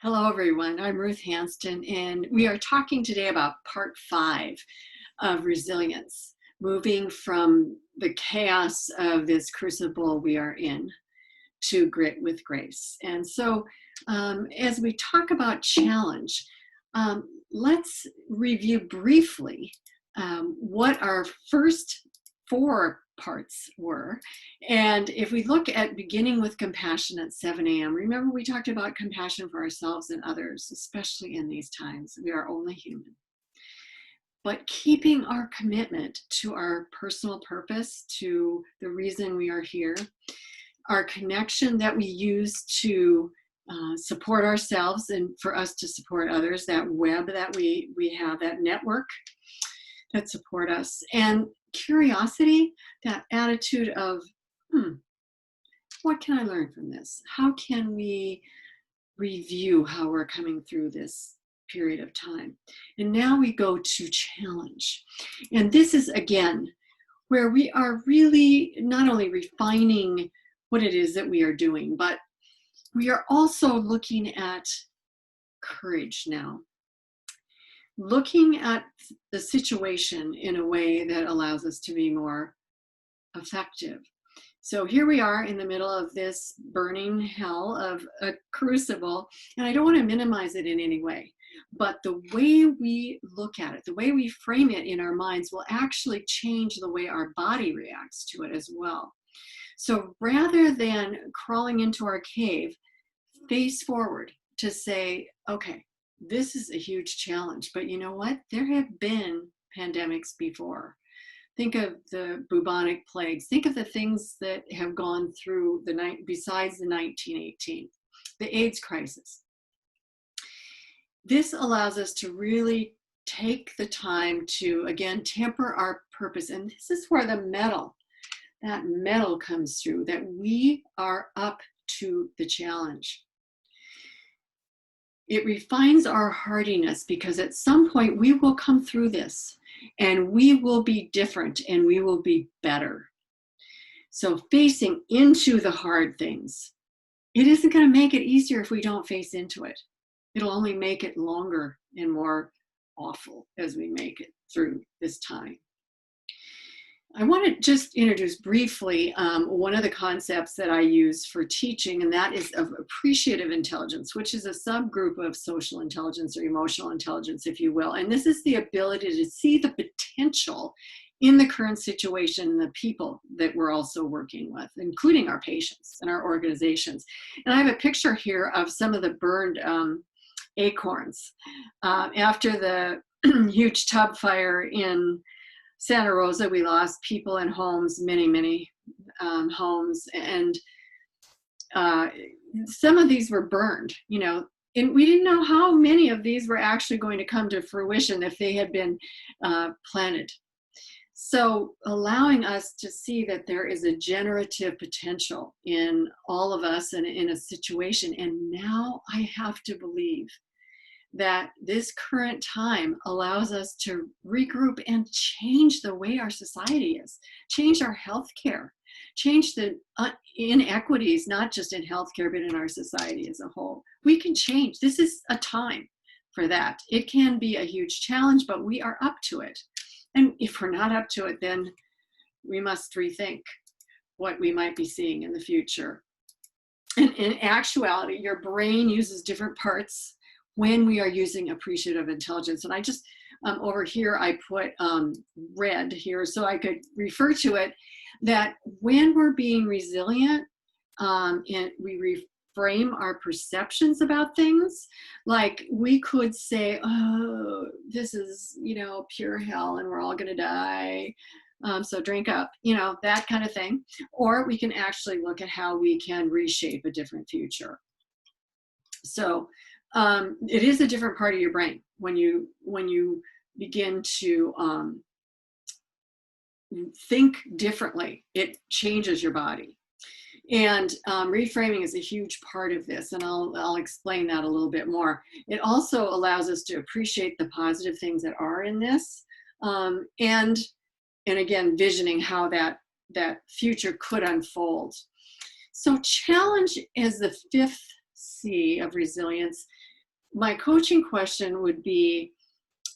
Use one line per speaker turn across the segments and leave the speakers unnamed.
Hello, everyone. I'm Ruth Hansten, and we are talking today about part 5 of resilience, moving from the chaos of this crucible we are in to grit with grace. And so, as we talk about challenge, let's review briefly what our first 4 parts were. And if we look at beginning with compassion at 7 a.m., remember we talked about compassion for ourselves and others, especially in these times. We are only human. But keeping our commitment to our personal purpose, to the reason we are here, our connection that we use to support ourselves and for us to support others, that web that we have, that network that support us, and curiosity, that attitude of, what can I learn from this? How can we review how we're coming through this period of time? And now we go to challenge. And this is, again, where we are really not only refining what it is that we are doing, but we are also looking at courage now. Looking at the situation in a way that allows us to be more effective. So here we are in the middle of this burning hell of a crucible, and I don't want to minimize it in any way, but the way we look at it, the way we frame it in our minds will actually change the way our body reacts to it as well. So rather than crawling into our cave, face forward to say, okay, this is a huge challenge, but you know what? There have been pandemics before. Think of the bubonic plagues. Think of the things that have gone through the night besides the 1918, the AIDS crisis. This allows us to really take the time to, again, temper our purpose. And this is where that metal comes through, that we are up to the challenge. It refines our hardiness because at some point we will come through this and we will be different and we will be better. So facing into the hard things, it isn't going to make it easier if we don't face into it. It'll only make it longer and more awful as we make it through this time. I want to just introduce briefly one of the concepts that I use for teaching, and that is of appreciative intelligence, which is a subgroup of social intelligence or emotional intelligence, if you will. And this is the ability to see the potential in the current situation and the people that we're also working with, including our patients and our organizations. And I have a picture here of some of the burned acorns after the huge tub fire in Santa Rosa. We lost people and homes, many homes, and some of these were burned, and we didn't know how many of these were actually going to come to fruition if they had been planted. So allowing us to see that there is a generative potential in all of us and in a situation. And now I have to believe that this current time allows us to regroup and change the way our society is, change our healthcare, change the inequities, not just in healthcare, but in our society as a whole. We can change. This is a time for that. It can be a huge challenge, but we are up to it. And if we're not up to it, then we must rethink what we might be seeing in the future. And in actuality, your brain uses different parts when we are using appreciative intelligence. And I just, over here, I put red here so I could refer to it, that when we're being resilient and we reframe our perceptions about things, like we could say, oh, this is, pure hell and we're all gonna die. So drink up, that kind of thing. Or we can actually look at how we can reshape a different future. So it is a different part of your brain when you begin to think differently. It changes your body, and reframing is a huge part of this, and I'll explain that a little bit more. It also allows us to appreciate the positive things that are in this, and again, visioning how that future could unfold. So challenge is the 5th C of resilience. my coaching question would be,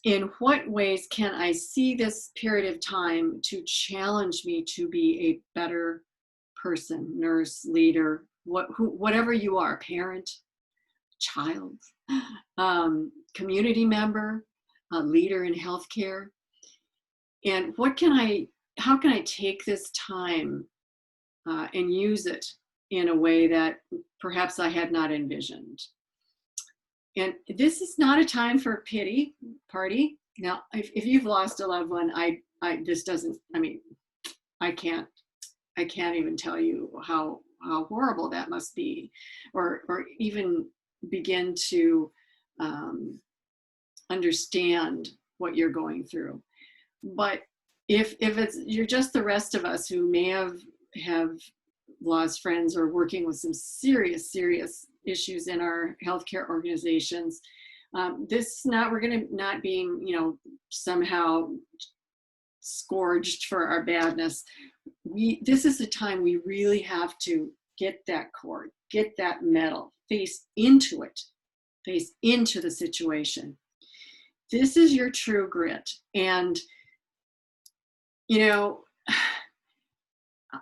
in what ways can I see this period of time to challenge me to be a better person, nurse, leader, whatever you are, parent, child, community member, leader in healthcare? And how can I take this time and use it in a way that perhaps I had not envisioned? And this is not a time for a pity party. Now, if you've lost a loved one, this doesn't, I mean, I can't even tell you how horrible that must be, or even begin to understand what you're going through. But if you're just the rest of us who may have lost friends or working with some serious issues in our healthcare organizations, we're going to not being, somehow scourged for our badness. This is the time we really have to get that cord, get that metal, face into the situation. This is your true grit. And,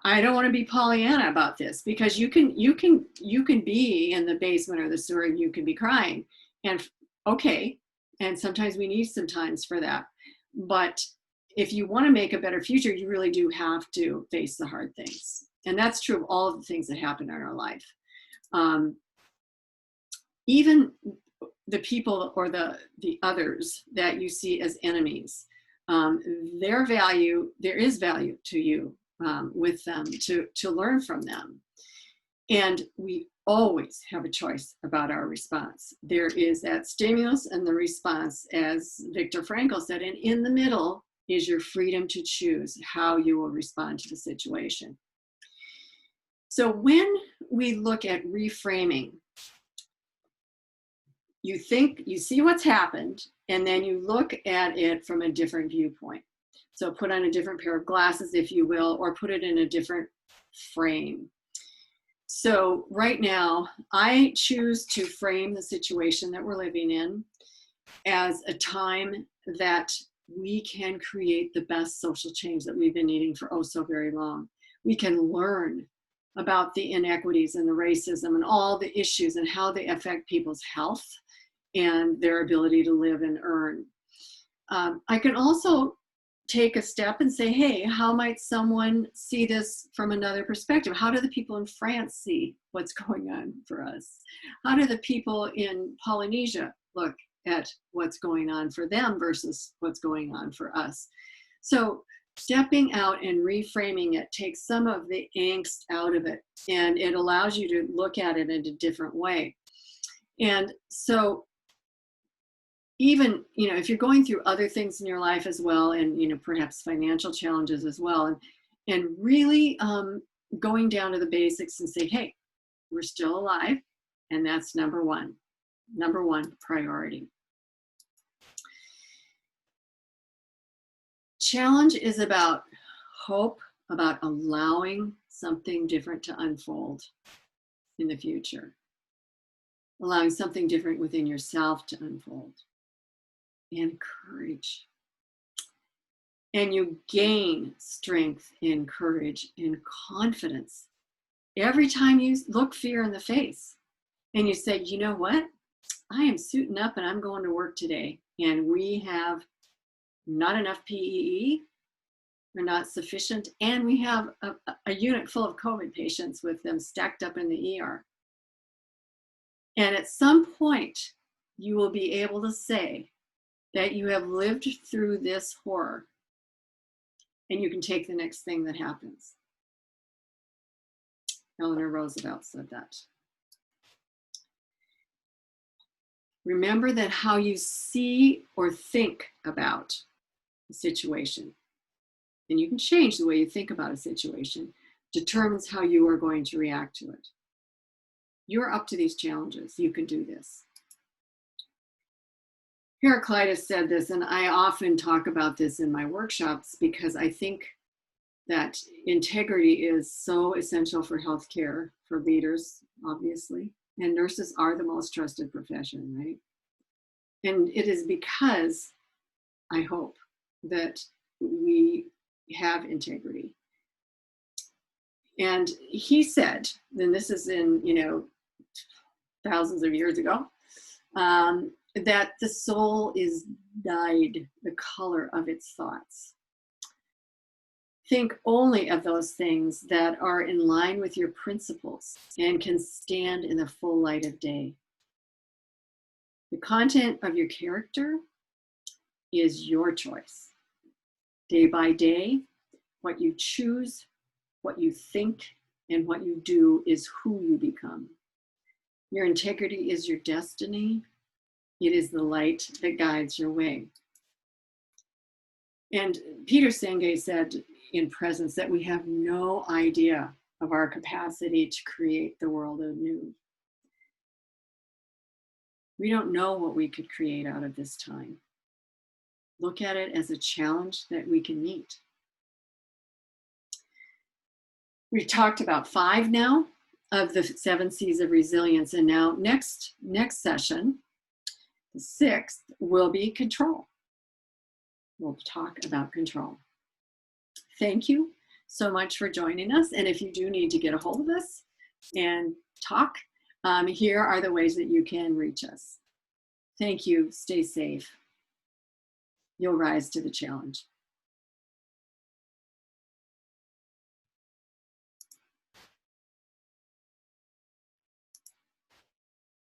I don't want to be Pollyanna about this, because you can be in the basement or the sewer and you can be crying, and okay. And sometimes we need some times for that. But if you want to make a better future, you really do have to face the hard things. And that's true of all of the things that happen in our life. Even the people or the others that you see as enemies, there is value to you with them, to learn from them. And we always have a choice about our response. There is that stimulus and the response, as Viktor Frankl said, and in the middle is your freedom to choose how you will respond to the situation. So when we look at reframing, you see what's happened, and then you look at it from a different viewpoint. So put on a different pair of glasses, if you will, or put it in a different frame. So right now, I choose to frame the situation that we're living in as a time that we can create the best social change that we've been needing for oh so very long. We can learn about the inequities and the racism and all the issues and how they affect people's health and their ability to live and earn. I can also take a step and say, hey, how might someone see this from another perspective? How do the people in France see what's going on for us? How do the people in Polynesia look at what's going on for them versus what's going on for us? So stepping out and reframing it takes some of the angst out of it, and it allows you to look at it in a different way. And so even, if you're going through other things in your life as well, and, perhaps financial challenges as well, and really going down to the basics and say, hey, we're still alive. And that's number one priority. Challenge is about hope, about allowing something different to unfold in the future, allowing something different within yourself to unfold. And courage. And you gain strength and courage and confidence every time you look fear in the face and you say, you know what? I am suiting up and I'm going to work today. And we have not enough PEE, or not sufficient, and we have a unit full of COVID patients with them stacked up in the ER. And at some point, you will be able to say that you have lived through this horror, and you can take the next thing that happens. Eleanor Roosevelt said that. Remember that how you see or think about a situation, and you can change the way you think about a situation, determines how you are going to react to it. You're up to these challenges. You can do this. Heraclitus said this, and I often talk about this in my workshops because I think that integrity is so essential for healthcare, for leaders, obviously, and nurses are the most trusted profession, right? And it is because, I hope, that we have integrity. And he said, and this is in, thousands of years ago, that the soul is dyed the color of its thoughts. Think only of those things that are in line with your principles and can stand in the full light of day. The content of your character is your choice. Day by day, what you choose, what you think, and what you do is who you become. Your integrity is your destiny. It is the light that guides your way. And Peter Senge said in Presence that we have no idea of our capacity to create the world anew. We don't know what we could create out of this time. Look at it as a challenge that we can meet. We've talked about 5 now of the 7 C's of resilience, and now next session, the 6th, will be control. We'll talk about control. Thank you so much for joining us. And if you do need to get a hold of us and talk, here are the ways that you can reach us. Thank you. Stay safe. You'll rise to the challenge.